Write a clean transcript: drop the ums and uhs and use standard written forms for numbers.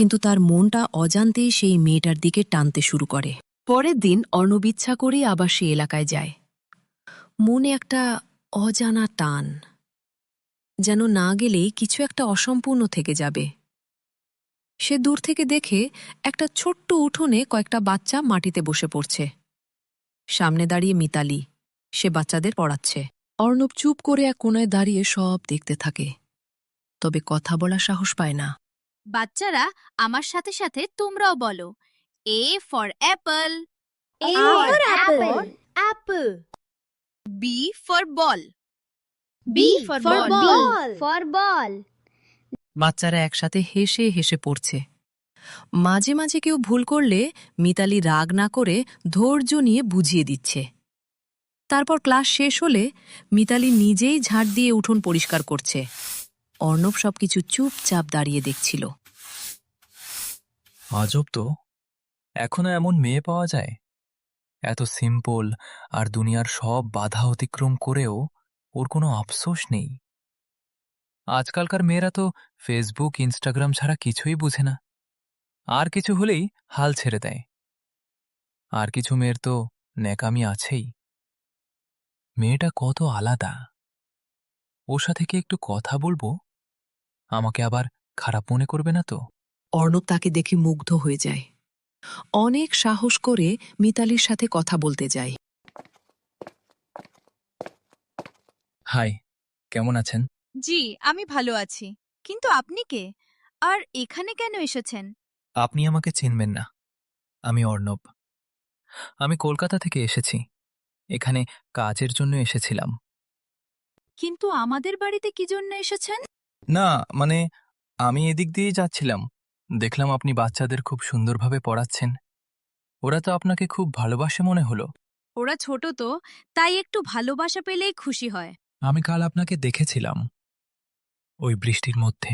কিন্তু তার মনটা অজান্তেই সেই মেয়েটার দিকে টানতে শুরু করে। পরের দিন অর্ণব ইচ্ছা করেই আবার সে এলাকায় যায়। মনে একটা অজানা টান, যেন না গেলেই কিছু একটা অসম্পূর্ণ থেকে যাবে। সে দূর থেকে দেখে একটা ছোট্ট উঠোনে কয়েকটা বাচ্চা মাটিতে বসে পড়ছে। সামনে দাঁড়িয়ে মিতালি, সে বাচ্চাদের পড়াচ্ছে। অর্ণব চুপ করে এক কোনায় দাঁড়িয়ে সব দেখতে থাকে, তবে কথা বলার সাহস পায় না। বাচ্চারা, আমার সাথে সাথে তোমরাও বলো, A for apple, A for apple. Apple. B for ball, B for ball. For ball. বাচ্চারা একসাথে হেসে হেসে পড়ছে। মাঝে মাঝে কেউ ভুল করলে মিতালি রাগ না করে ধৈর্য নিয়ে বুঝিয়ে দিচ্ছে। তারপর ক্লাস শেষ হলে মিতালি নিজেই ঝাড় দিয়ে উঠোন পরিষ্কার করছে। অর্ণব সবকিছু চুপচাপ দাঁড়িয়ে দেখছিল। আজব তো, এখনো এমন মেয়ে পাওয়া যায়, এত সিম্পল আর দুনিয়ার সব বাধা অতিক্রম করেও ওর কোনো আফসোস নেই। আজকালকার মেয়েরা তো ফেসবুক ইনস্টাগ্রাম ছাড়া কিছুই বুঝে না, আর কিছু হলেই হাল ছেড়ে দেয়। আর কিছু মেয়ের তো ন্যাকামি আছেই। মেয়েটা কত আলাদা, ওর সাথে কি একটু কথা বলবো? আমাকে আবার খারাপ মনে করবে না তো? অর্ণব তাকে দেখে মুগ্ধ হয়ে যায়। অনেক সাহস করে মিতালির সাথে কথা বলতে যায়। হাই, কেমন আছেন? জি আমি ভালো আছি, কিন্তু আপনি কে, আর এখানে কেন এসেছেন? আপনি আমাকে চিনবেন না, আমি অর্ণব। আমি কলকাতা থেকে এসেছি, এখানে কাজের জন্য এসেছিলাম। কিন্তু আমাদের বাড়িতে কি জন্য এসেছেন? না, মানে আমি এদিক দিয়েই যাচ্ছিলাম, দেখলাম আপনি বাচ্চাদের খুব সুন্দরভাবে পড়াচ্ছেন। ওরা তো আপনাকে খুব ভালোবাসে মনে হলো। ওরা ছোট তো, তাই একটু ভালোবাসা পেলেই খুশি হয়। আমি কাল আপনাকে দেখেছিলাম ওই বৃষ্টির মধ্যে।